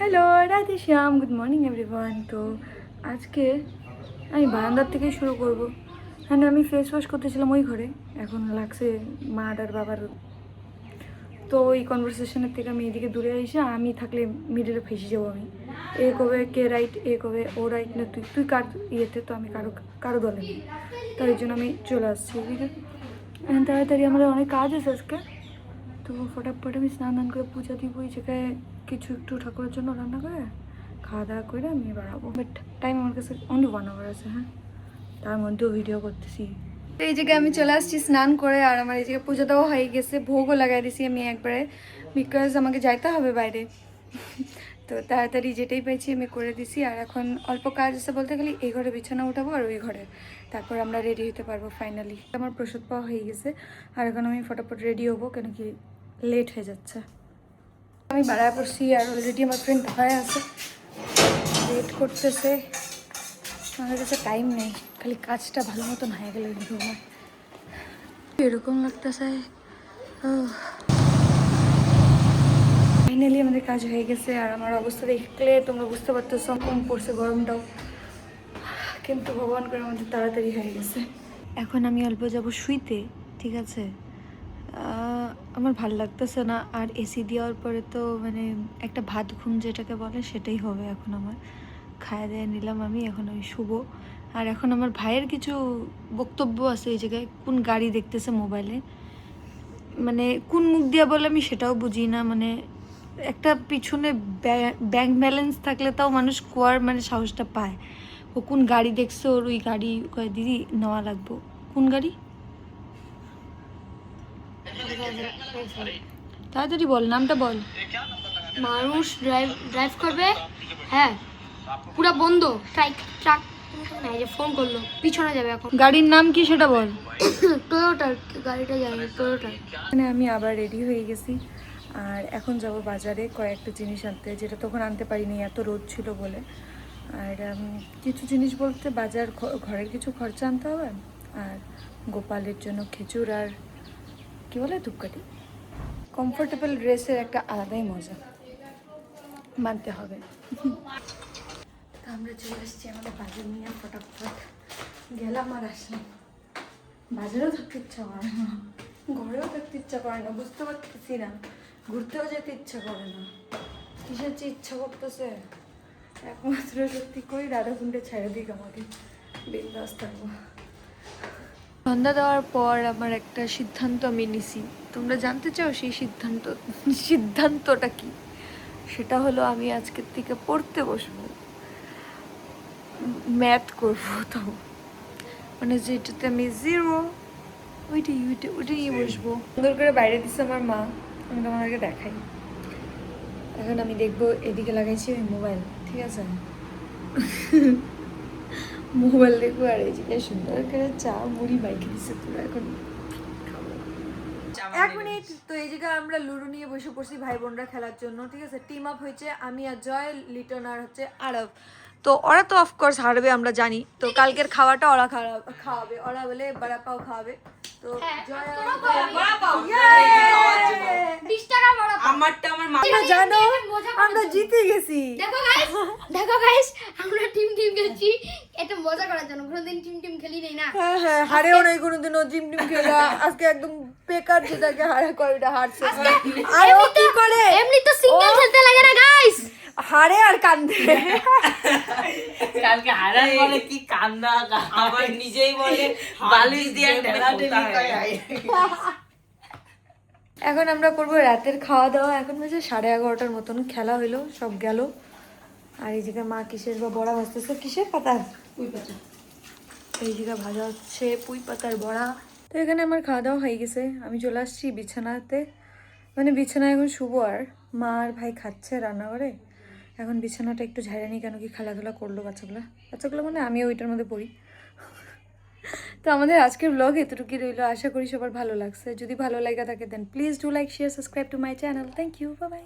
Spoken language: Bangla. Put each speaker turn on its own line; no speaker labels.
হ্যালো রাধে শ্যাম, গুড মর্নিং এভরিওয়ান। তো আজকে আমি বারান্দার থেকে শুরু করব। হ্যাঁ, আমি ফেস ওয়াশ করতেছিলাম ওই ঘরে, এখন লাগছে মা আর বাবার। তো এই কনভারসেশনের থেকে আমি এদিকে দূরে এসে, আমি থাকলে মিডিলে ফেসে যাবো। আমি এ কবে কে রাইট, এ কবে ও রাইট, না তুই তুই কার ইয়েতে, তো আমি কারো দলে নেই। তাই জন্য আমি চলে আসছি এদিকে। তাড়াতাড়ি আমাদের অনেক কাজ আছে আজকে, তো ফটাফট আমি স্নান দান করে পূজা দিব। ওই জায়গায় কিছু একটু ঠাকুরের জন্য রান্না করে খাওয়া দাওয়া করে আমি বাড়াবো। বাট টাইম আমার কাছে অনলি 1 আওয়ার আছে। হ্যাঁ, তার মধ্যেও ভিডিও করতেছি। এই জায়গায় আমি চলে আসছি স্নান করে, আর আমার এই জায়গায় পুজো দেওয়া হয়ে গেছে, ভোগও লাগাই দিছি আমি একবারে, বিকজ আমাকে যাইতে হবে বাইরে। তো তাড়াতাড়ি যেটাই পাইছি আমি করে দিছি। আর এখন অল্প কাজ আছে বলতে গেলে, এই ঘরে বিছানা উঠাবো আর ওই ঘরে, তারপর আমরা রেডি হতে পারবো ফাইনালি। আমার প্রসাদ পাওয়া হয়ে গেছে, আর এখন আমি ফটাফট রেডি হবো, কেন কি লেট হয়ে যাচ্ছে। আমি বাড়ায় পড়ছি, আর অলরেডি আমার ফ্রেন্ড ভয় আছে, ওয়েট করতেছে। আমার কাছে টাইম নেই, খালি কাজটা ভালো মতন হয়ে গেলে আমার এরকম লাগতেছে। ফাইনালি আমাদের কাজ হয়ে গেছে, আর আমার অবস্থা দেখলে তোমরা বুঝতে পারতেছো কম পড়ছে গরমটাও, কিন্তু ভগবান করে আমাদের তাড়াতাড়ি হয়ে গেছে। এখন আমি অল্প যাব শুইতে, ঠিক আছে। আমার ভাল লাগতেছে না, আর এসি দেওয়ার পরে তো মানে একটা ভাত ঘুম যেটাকে বলে সেটাই হবে। এখন আমার খাওয়া দাওয়া নিলাম আমি, এখন আমি শুভ। আর এখন আমার ভাইয়ের কিছু বক্তব্য আছে এই জায়গায়, কোন গাড়ি দেখতেছে মোবাইলে, মানে কোন মুখ দিয়ে বলে আমি সেটাও বুঝি না। মানে একটা পিছনে ব্যাংক ব্যালেন্স থাকলে তাও মানুষ কোয়ার মানে সাহসটা পায়। ও কোন গাড়ি দেখছে, ওর ওই গাড়ি কয় দিদি নেওয়া লাগবো। কোন গাড়ি তাড়াতাড়ি বল, নামটা বল।
মানুষ ড্রাইভ করবে, হ্যাঁ পুরো বন্ধ, ট্রাক এই যে ফোন করলো, পিছনে যাবে। এখন
গাড়ির নাম কি সেটা বল।
টয়োটার গাড়িটা যাবে, টয়োটার।
মানে আমি আবার রেডি হয়ে গেছি, আর এখন যাব বাজারে কয়েকটা জিনিস আনতে, যেটা তখন আনতে পারিনি, এত রোদ ছিল বলে। আর কিছু জিনিস বলতে বাজার, ঘরের কিছু খরচা আনতে হবে, আর গোপালের জন্য খেজুর আর কি বলে ধূপকাঠি। কমফোর্টেবল ড্রেসের একটা আলাদাই মজা, মানতে হবে। তো আমরা চলে আসছি আমাদের বাজার নিয়ে, ফটাফট গেলাম আর আসলাম। বাজারেও থাকতে ইচ্ছা করে না, ঘরেও থাকতে ইচ্ছা করে না, বুঝতে পারতেছি না, ঘুরতেও যেতে ইচ্ছা করে না, কিসের যে ইচ্ছা করতেছে। একমাত্র সত্যি কই রাধাকুণ্ডে ছেড়ে দিক, আমাকে বিন্দাস থাকবো। সন্ধ্যা দেওয়ার পর আমার একটা সিদ্ধান্ত আমি নিছি। তোমরা জানতে চাও সেই সিদ্ধান্তটা কি? সেটা হলো আমি আজকের থেকে পড়তে বসবো, ম্যাথ করবো। তো মানে যেটাতে আমি 0, ওইটাই নিয়ে বসবো। সুন্দর করে বাইরে দিচ্ছে আমার মা, আমি তোমাদেরকে দেখাই। এখন আমি দেখবো, এদিকে লাগাইছি ওই মোবাইল, ঠিক আছে, মোবাইল দেখবো। আর এই জায়গায় সুন্দর করে চা মুড়ি বাইকে দিচ্ছে পুরো। এখন 1 মিনিট। তো এই জায়গায় আমরা লুডো নিয়ে বসে পড়ছি ভাই বোনরা খেলার জন্য, ঠিক আছে। টিম আপ হয়েছে আমি আর জয়, লিটন আর হচ্ছে আরব। তো ওরা তো অফকোর্স হারবে আমরা জানি, তো কালকের খাওয়াটা ওরা খাওয়াবে, ওরা বলে বড়া পাও খাওয়াবে। তো জয় জানো আমরা জিতে গেছি।
দেখো গাইস আমরা টিম গেছি, এটা মজা করার জন্য। কোনোদিন টিম খেলি নাই না।
হ্যাঁ, হারেও নাই কোনোদিনও টিম খেলা। আজকে একদম বেকার, যেটাকে হারা করে ওটা হারছে। আর ও কি করে,
এমনি তো সিঙ্গেল খেলতে লাগে না গাইস,
হারে আর কান্দে।
কালকে হারাই বলে কি কান্না, আবার নিজেই বলে বালিশ দিয়ে ঢেলাঢেলি করে।
এখন আমরা করবো রাতের খাওয়া দাওয়া। এখন বাজে 11:30 মতন, খেলা হইলো, সব গেল। আর এই জায়গায় মা কিসের বা বড়া ভাজতেছে, কিসের পাতার, পুঁই পাতা। এই জায়গায় ভাজা হচ্ছে পুঁই পাতার বড়া। তো এখানে আমার খাওয়া দাওয়া হয়ে গেছে, আমি চলে আসছি বিছানাতে। মানে বিছানায় এখন শুভ, আর মা আর ভাই খাচ্ছে রান্নাঘরে। এখন বিছানাটা একটু ঝাড়ে নিই, কেন কি খেলাধুলা করলো বাচ্চাগুলো মানে আমিও ওইটার মধ্যে পড়ি। তো আমাদের আজকের ব্লগ এতটুকুই রইলো, আশা করি সবার ভালো লাগছে। যদি ভালো লাগা থাকে then please do like, share, subscribe to my channel. Thank you, bye by.